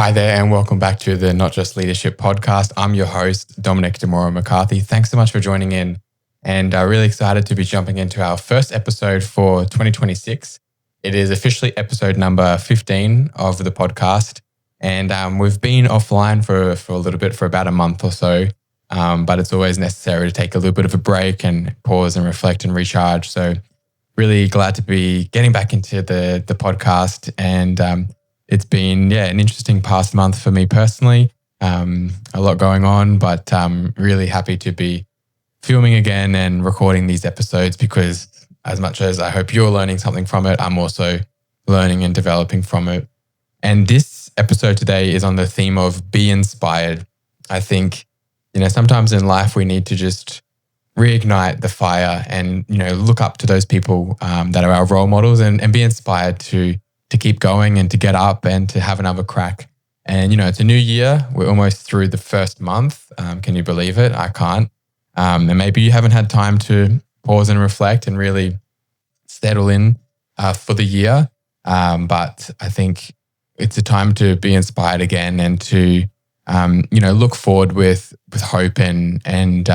Hi there, and welcome back to the Not Just Leadership podcast. I'm your host, Dominic de Moura McCarthy. Thanks so much for joining in, and really excited to be jumping into our first episode for 2026. It is officially episode number 15 of the podcast, and we've been offline for a little bit, for about a month or so, but it's always necessary to take a little bit of a break and pause and reflect and recharge. So really glad to be getting back into the podcast, and it's been, an interesting past month for me personally. A lot going on, but really happy to be filming again and recording these episodes, because as much as I hope you're learning something from it, I'm also learning and developing from it. And this episode today is on the theme of be inspired. I think, sometimes in life we need to just reignite the fire and, look up to those people that are our role models and be inspired to keep going and to get up and to have another crack. And, it's a new year. We're almost through the first month. Can you believe it? I can't. And maybe you haven't had time to pause and reflect and really settle in for the year. But I think it's a time to be inspired again and to, look forward with hope and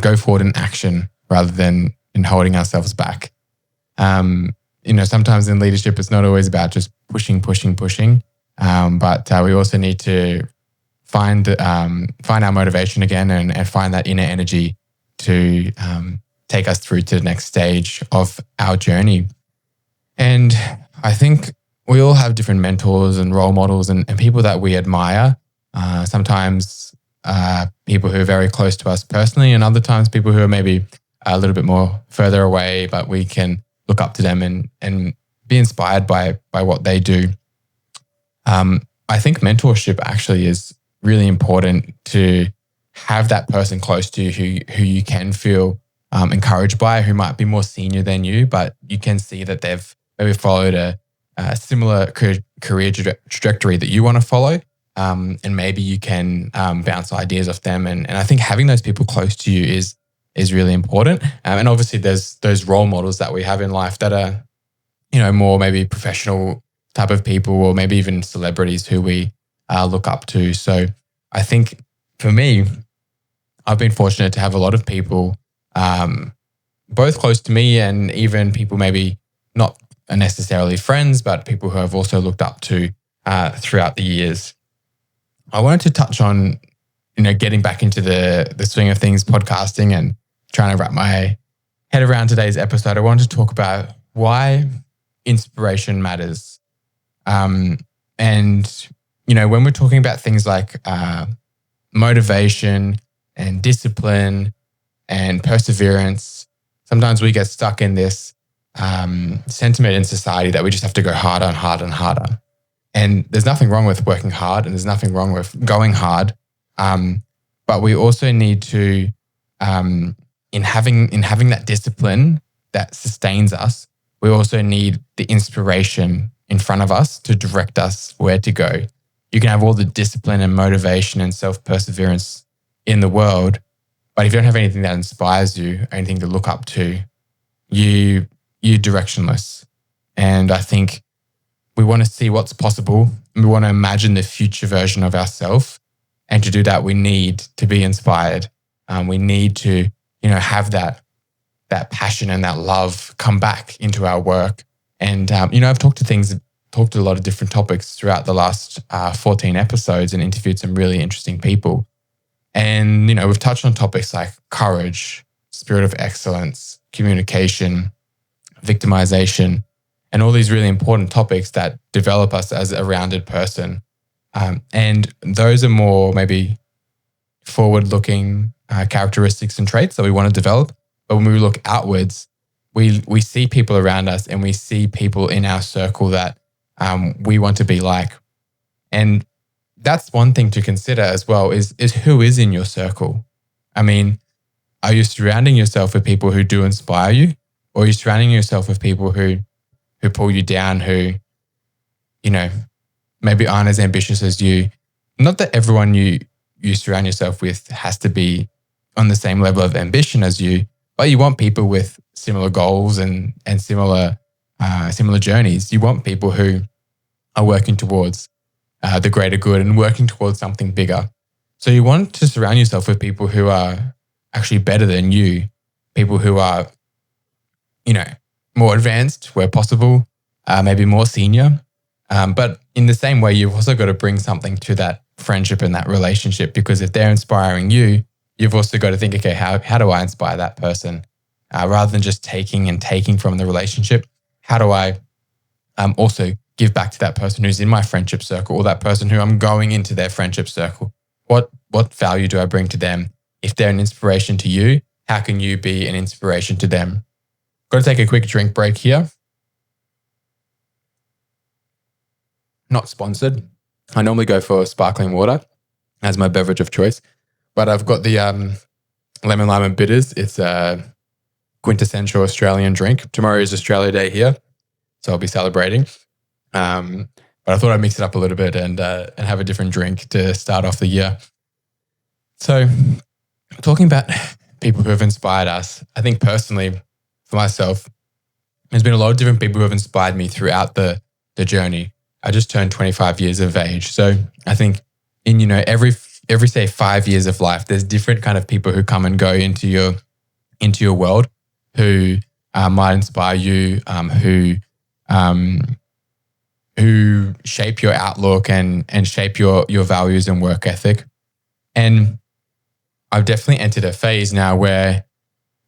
go forward in action rather than in holding ourselves back. Sometimes in leadership, it's not always about just pushing, but we also need to find our motivation again and find that inner energy to take us through to the next stage of our journey. And I think we all have different mentors and role models and people that we admire. Sometimes people who are very close to us personally, and other times people who are maybe a little bit more further away, but we can look up to them and be inspired by what they do. I think mentorship actually is really important, to have that person close to you who you can feel encouraged by, who might be more senior than you, but you can see that they've maybe followed a similar career trajectory that you want to follow. And maybe you can bounce ideas off them. And I think having those people close to you is really important. And obviously there's those role models that we have in life that are, more maybe professional type of people, or maybe even celebrities who we look up to. So I think for me, I've been fortunate to have a lot of people, both close to me and even people maybe not necessarily friends, but people who I've also looked up to throughout the years. I wanted to touch on, getting back into the swing of things, podcasting, and trying to wrap my head around today's episode. I wanted to talk about why inspiration matters. And, when we're talking about things like motivation and discipline and perseverance, sometimes we get stuck in this sentiment in society that we just have to go harder and harder and harder. And there's nothing wrong with working hard, and there's nothing wrong with going hard. But we also need to, in having that discipline that sustains us, we also need the inspiration in front of us to direct us where to go. You can have all the discipline and motivation and self-perseverance in the world, but if you don't have anything that inspires you, anything to look up to, you're directionless. And I think we want to see what's possible. We want to imagine the future version of ourselves. And to do that, we need to be inspired. We need to, have that passion and that love come back into our work. And, I've talked to a lot of different topics throughout the last 14 episodes and interviewed some really interesting people. And, we've touched on topics like courage, spirit of excellence, communication, victimization, and all these really important topics that develop us as a rounded person. And those are more maybe forward-looking characteristics and traits that we want to develop. But when we look outwards, we see people around us and we see people in our circle that we want to be like. And that's one thing to consider as well, is who is in your circle. I mean, are you surrounding yourself with people who do inspire you? Or are you surrounding yourself with people who pull you down, who, maybe aren't as ambitious as you? Not that everyone you surround yourself with has to be on the same level of ambition as you, but you want people with similar goals and similar journeys. You want people who are working towards the greater good and working towards something bigger. So you want to surround yourself with people who are actually better than you, people who are, more advanced where possible, maybe more senior. But in the same way, you've also got to bring something to that friendship and that relationship, because if they're inspiring you, you've also got to think, okay, how do I inspire that person? Rather than just taking from the relationship, how do I also give back to that person who's in my friendship circle, or that person who I'm going into their friendship circle? What value do I bring to them? If they're an inspiration to you, how can you be an inspiration to them? Got to take a quick drink break here. Not sponsored. I normally go for sparkling water as my beverage of choice, but I've got the lemon lime and bitters. It's a quintessential Australian drink. Tomorrow is Australia Day here, so I'll be celebrating. But I thought I'd mix it up a little bit and have a different drink to start off the year. So, talking about people who have inspired us, I think personally, for myself, there's been a lot of different people who have inspired me throughout the journey. I just turned 25 years of age. So I think in, every say 5 years of life, there's different kind of people who come and go into your world, who might inspire you, who shape your outlook and shape your values and work ethic. And I've definitely entered a phase now where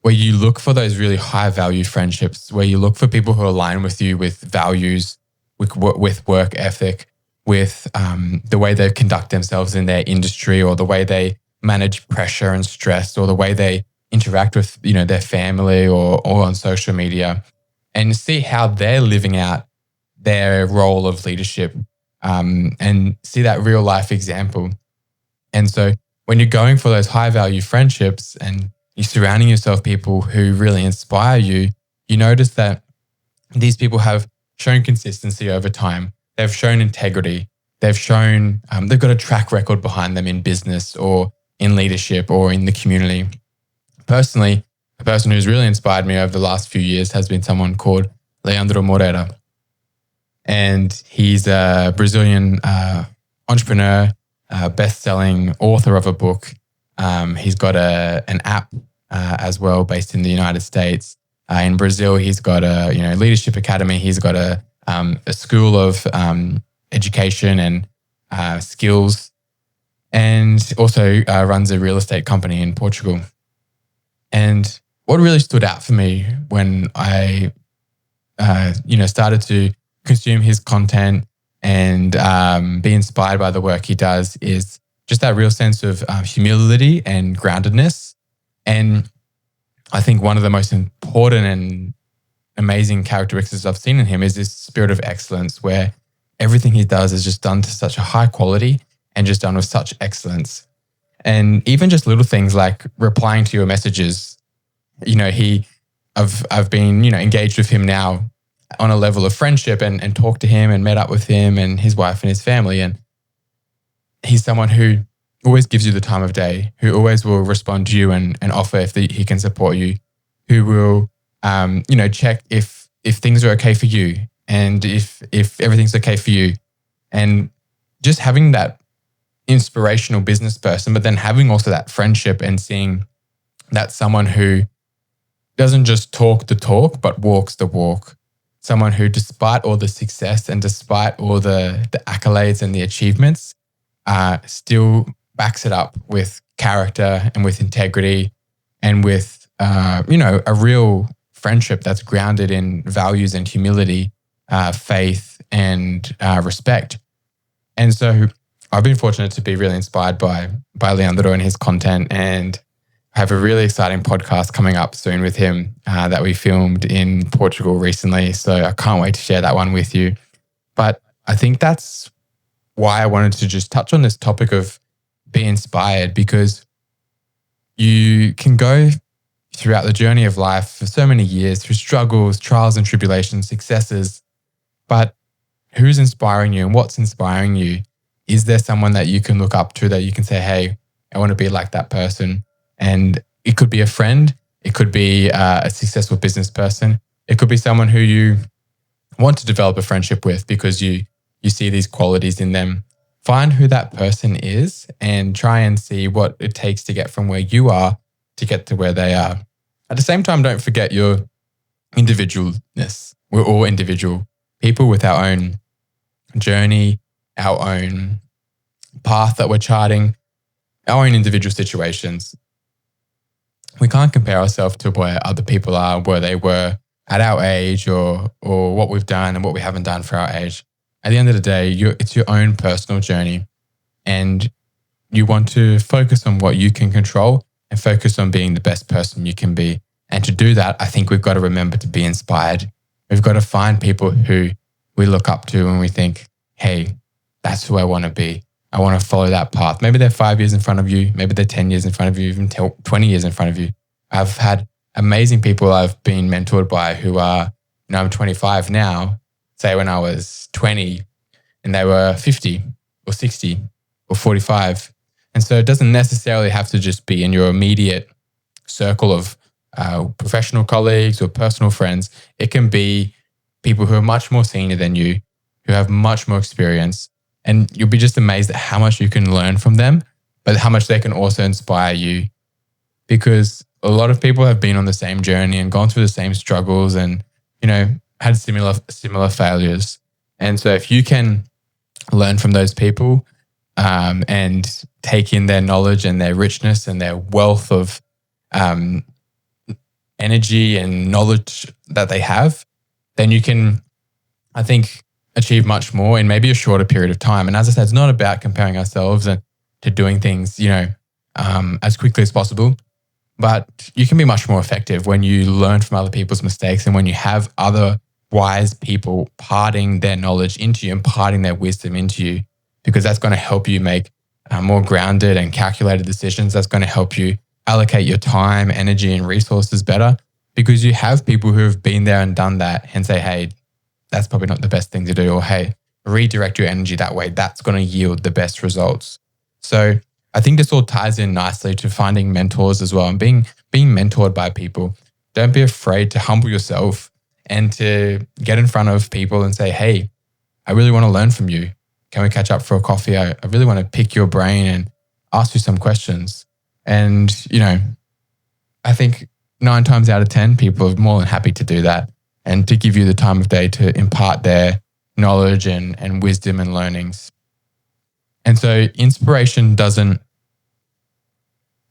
you look for those really high value friendships, where you look for people who align with you with values, with work ethic, with the way they conduct themselves in their industry, or the way they manage pressure and stress, or the way they interact with their family or on social media, and see how they're living out their role of leadership, and see that real life example. And so when you're going for those high value friendships and you're surrounding yourself with people who really inspire you, you notice that these people have shown consistency over time. They've shown integrity. They've shown, they've got a track record behind them in business or in leadership or in the community. Personally, a person who's really inspired me over the last few years has been someone called Leandro Moreira. And he's a Brazilian entrepreneur, best-selling author of a book. He's got an app as well based in the United States. In Brazil, he's got a leadership academy. He's got a school of education and skills, and also runs a real estate company in Portugal. And what really stood out for me when I started to consume his content and be inspired by the work he does is just that real sense of humility and groundedness. And I think one of the most important and amazing characteristics I've seen in him is this spirit of excellence, where everything he does is just done to such a high quality and just done with such excellence. And even just little things like replying to your messages, I've been, engaged with him now on a level of friendship and talked to him and met up with him and his wife and his family. And he's someone who always gives you the time of day, who always will respond to you and offer if he can support you, who will, check if things are okay for you and if everything's okay for you. And just having that inspirational business person, but then having also that friendship and seeing that someone who doesn't just talk the talk, but walks the walk. Someone who, despite all the success and despite all the accolades and the achievements, still backs it up with character and with integrity and with, a real friendship that's grounded in values and humility, faith and respect. And so I've been fortunate to be really inspired by Leandro and his content, and I have a really exciting podcast coming up soon with him that we filmed in Portugal recently. So I can't wait to share that one with you. But I think that's why I wanted to just touch on this topic of be inspired, because you can go throughout the journey of life for so many years through struggles, trials and tribulations, successes. But who's inspiring you and what's inspiring you? Is there someone that you can look up to that you can say, hey, I want to be like that person? And it could be a friend. It could be a successful business person. It could be someone who you want to develop a friendship with because you see these qualities in them. find who that person is and try and see what it takes to get from where you are to get to where they are. At the same time, don't forget your individualness. We're all individual people with our own journey, our own path that we're charting, our own individual situations. We can't compare ourselves to where other people are, where they were at our age, or what we've done and what we haven't done for our age. At the end of the day, it's your own personal journey, and you want to focus on what you can control and focus on being the best person you can be. And to do that, I think we've got to remember to be inspired. We've got to find people who we look up to and we think, hey, that's who I want to be. I want to follow that path. Maybe they're 5 years in front of you. Maybe they're 10 years in front of you, even 20 years in front of you. I've had amazing people I've been mentored by who are, I'm 25 now, say when I was 20 and they were 50 or 60 or 45. And so it doesn't necessarily have to just be in your immediate circle of professional colleagues or personal friends. It can be people who are much more senior than you, who have much more experience. And you'll be just amazed at how much you can learn from them, but how much they can also inspire you. Because a lot of people have been on the same journey and gone through the same struggles and, had similar failures. And so if you can learn from those people and take in their knowledge and their richness and their wealth of energy and knowledge that they have, then you can, I think, achieve much more in maybe a shorter period of time. And as I said, it's not about comparing ourselves and to doing things, as quickly as possible. But you can be much more effective when you learn from other people's mistakes and when you have other wise people parting their knowledge into you, imparting their wisdom into you, because that's going to help you make more grounded and calculated decisions. That's going to help you allocate your time, energy, and resources better, because you have people who have been there and done that and say, hey, that's probably not the best thing to do, or hey, redirect your energy that way. That's going to yield the best results. So I think this all ties in nicely to finding mentors as well and being mentored by people. Don't be afraid to humble yourself and to get in front of people and say, hey, I really want to learn from you. Can we catch up for a coffee? I really want to pick your brain and ask you some questions. And, I think 9 times out of 10, people are more than happy to do that and to give you the time of day to impart their knowledge and wisdom and learnings. And so inspiration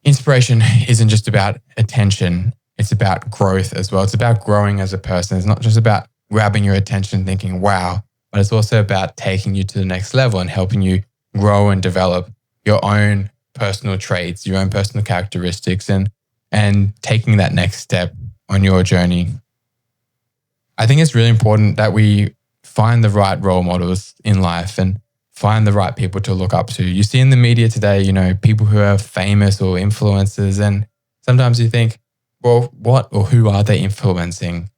isn't just about attention. It's about growth as well. It's about growing as a person. It's not just about grabbing your attention thinking, wow, but it's also about taking you to the next level and helping you grow and develop your own personal traits, your own personal characteristics, and taking that next step on your journey. I think it's really important that we find the right role models in life and find the right people to look up to. You see in the media today, people who are famous or influencers, and sometimes you think, well, what or who are they influencing?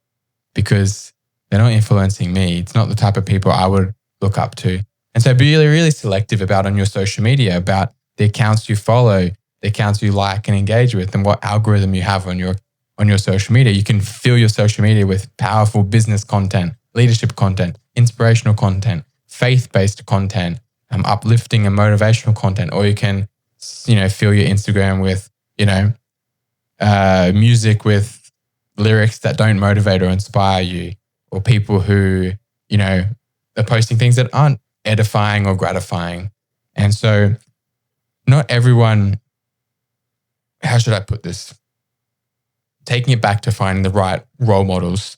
Because they're not influencing me. It's not the type of people I would look up to. And so be really, really selective about on your social media, about the accounts you follow, the accounts you like and engage with, and what algorithm you have on your social media. You can fill your social media with powerful business content, leadership content, inspirational content, faith-based content, uplifting and motivational content, or you can, fill your Instagram with, music with lyrics that don't motivate or inspire you, or people who, are posting things that aren't edifying or gratifying. And so not everyone, how should I put this? Taking it back to finding the right role models,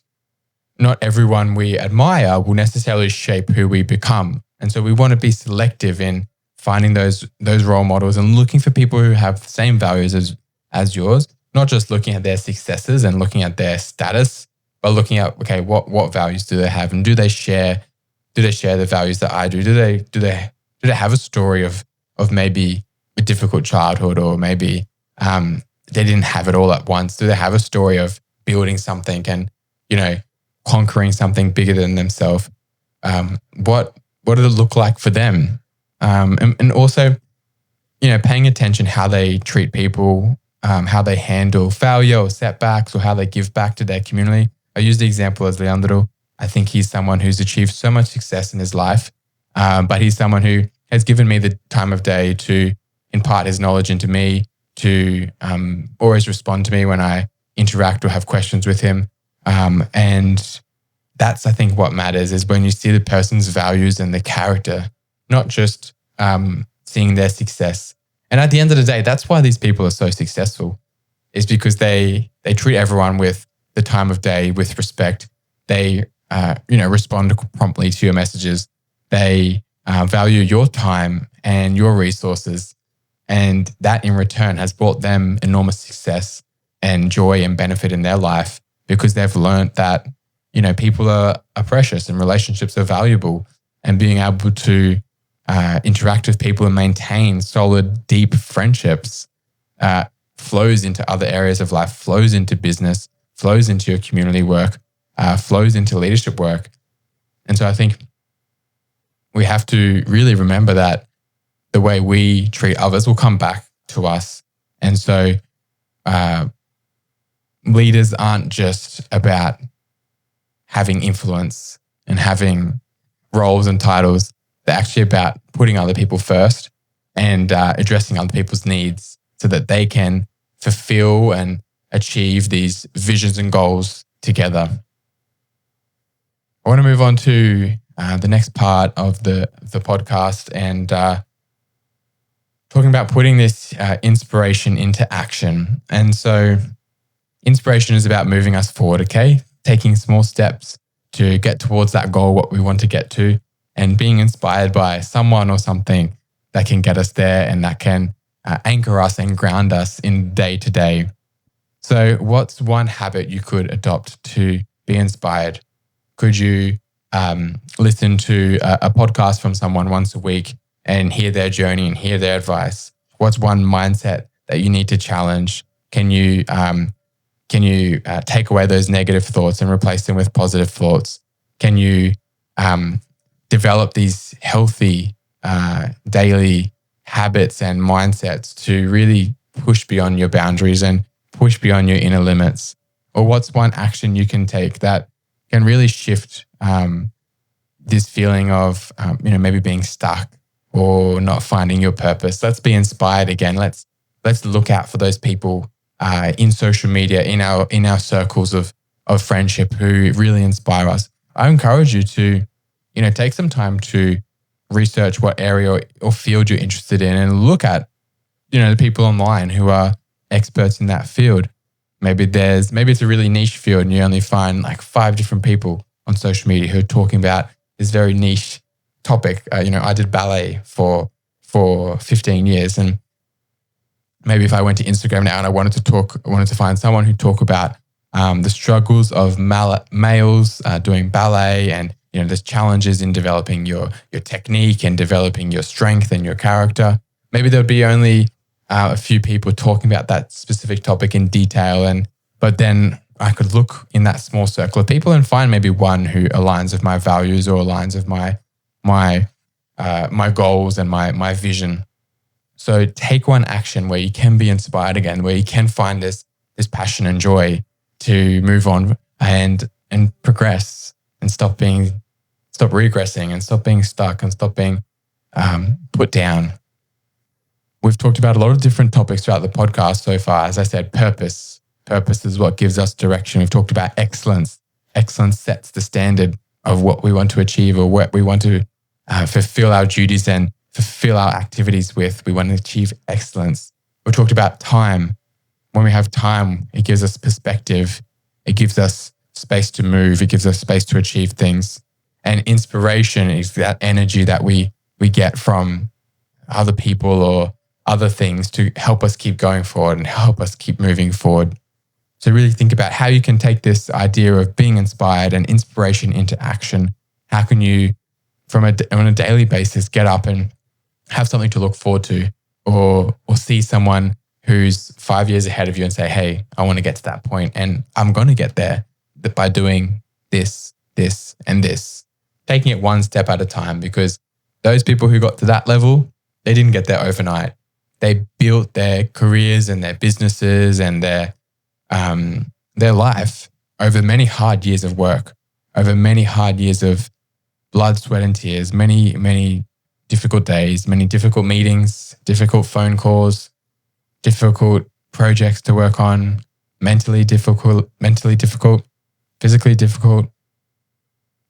not everyone we admire will necessarily shape who we become. And so we want to be selective in finding those role models and looking for people who have the same values as yours, not just looking at their successes and looking at their status, but looking at, okay, what values do they have, and do they share the values that I do? Do they have a story of maybe a difficult childhood, or maybe they didn't have it all at once? Do they have a story of building something and, conquering something bigger than themselves? What did it look like for them? And also, paying attention how they treat people, how they handle failure or setbacks, or how they give back to their community. I use the example as Leandro. I think he's someone who's achieved so much success in his life, but he's someone who has given me the time of day to impart his knowledge into me, to always respond to me when I interact or have questions with him. And that's, I think, what matters, is when you see the person's values and the character, not just seeing their success. And at the end of the day, that's why these people are so successful, is because they treat everyone with the time of day, with respect. They respond promptly to your messages. They value your time and your resources. And that in return has brought them enormous success and joy and benefit in their life, because they've learned that, people are precious and relationships are valuable, and being able to interact with people and maintain solid, deep friendships flows into other areas of life, flows into business, flows into your community work, flows into leadership work. And so I think we have to really remember that the way we treat others will come back to us. And so leaders aren't just about having influence and having roles and titles. They're actually about putting other people first and addressing other people's needs so that they can fulfill and achieve these visions and goals together. I want to move on to the next part of the podcast and talking about putting this inspiration into action. And so inspiration is about moving us forward, okay? Taking small steps to get towards that goal, what we want to get to, and being inspired by someone or something that can get us there and that can anchor us and ground us in day to day. So what's one habit you could adopt to be inspired? Could you listen to a podcast from someone once a week and hear their journey and hear their advice? What's one mindset that you need to challenge? Can you take away those negative thoughts and replace them with positive thoughts? Can you develop these healthy daily habits and mindsets to really push beyond your boundaries and push beyond your inner limits? Or what's one action you can take that can really shift this feeling of maybe being stuck or not finding your purpose? Let's be inspired again. Let's look out for those people in social media, in our circles of friendship who really inspire us. I encourage you to take some time to research what area or field you're interested in and look at the people online who are experts in that field. Maybe it's a really niche field and you only find like 5 different people on social media who are talking about this very niche topic. I did ballet for 15 years, and maybe if I went to Instagram now and I wanted to find someone who talk about the struggles of males doing ballet, and there's challenges in developing your technique and developing your strength and your character. Maybe there'll be only a few people talking about that specific topic in detail, but then I could look in that small circle of people and find maybe one who aligns with my values or aligns with my goals and my vision. So take one action where you can be inspired again, where you can find this passion and joy to move on and progress and stop regressing and stop being stuck and stop being put down. We've talked about a lot of different topics throughout the podcast so far. As I said, purpose. Purpose is what gives us direction. We've talked about excellence. Excellence sets the standard of what we want to achieve or what we want to fulfill our duties and fulfill our activities with. We want to achieve excellence. We talked about time. When we have time, it gives us perspective. It gives us space to move. It gives us space to achieve things. And inspiration is that energy that we get from other people or other things to help us keep going forward and help us keep moving forward. So really think about how you can take this idea of being inspired and inspiration into action. How can you, on a daily basis, get up and have something to look forward to, or see someone who's 5 years ahead of you and say, hey, I want to get to that point and I'm going to get there by doing this, this, and this. Taking it one step at a time, because those people who got to that level, they didn't get there overnight. They built their careers and their businesses and their life over many hard years of work, over many hard years of blood, sweat, and tears, many difficult days, many difficult meetings, difficult phone calls, difficult projects to work on, mentally difficult, physically difficult,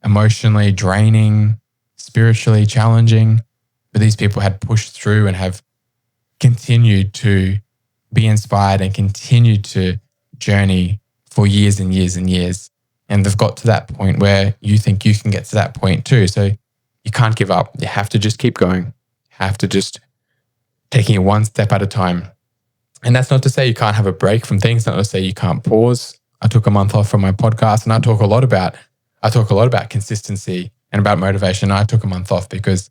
emotionally draining, spiritually challenging. But these people had pushed through and have continued to be inspired and continued to journey for years and years and years. And they've got to that point where you think you can get to that point too. So you can't give up. You have to just keep going. You have to just taking it one step at a time. And that's not to say you can't have a break from things, not to say you can't pause. I took a month off from my podcast, and I talk a lot about consistency and about motivation. I took a month off because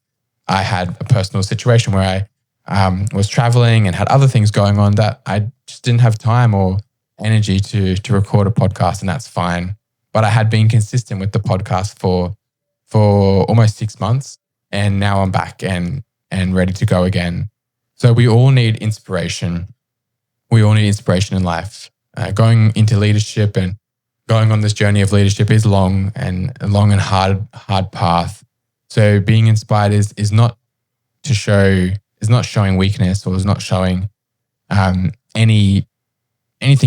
I had a personal situation where I was traveling and had other things going on that I just didn't have time or energy to record a podcast, and that's fine. But I had been consistent with the podcast for almost 6 months, and now I'm back and ready to go again. So we all need inspiration. We all need inspiration in life. Going into leadership and going on this journey of leadership is long and hard path. So being inspired is not showing weakness, or is not showing anything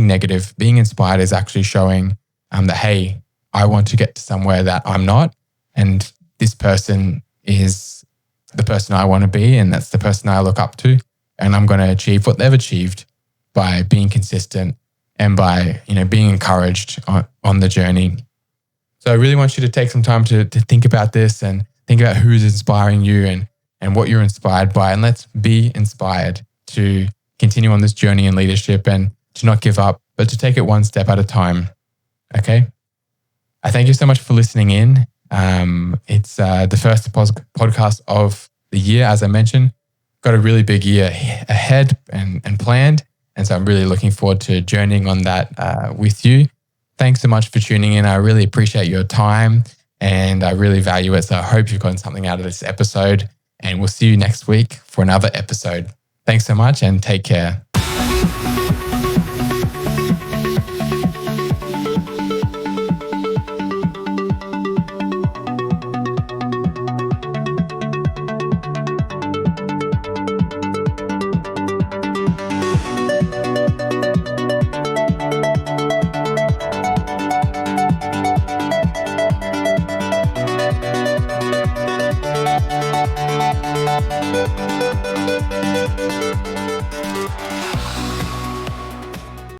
negative. Being inspired is actually showing that, hey, I want to get to somewhere that I'm not, and this person is the person I want to be, and that's the person I look up to, and I'm going to achieve what they've achieved by being consistent and by being encouraged on the journey. So I really want you to take some time to think about this and think about who's inspiring you and what you're inspired by, and let's be inspired to continue on this journey in leadership and to not give up, but to take it one step at a time. Okay? I thank you so much for listening in. It's the first podcast of the year, as I mentioned. Got a really big year ahead and planned. And so I'm really looking forward to journeying on that with you. Thanks so much for tuning in. I really appreciate your time and I really value it. So I hope you've gotten something out of this episode, and we'll see you next week for another episode. Thanks so much and take care.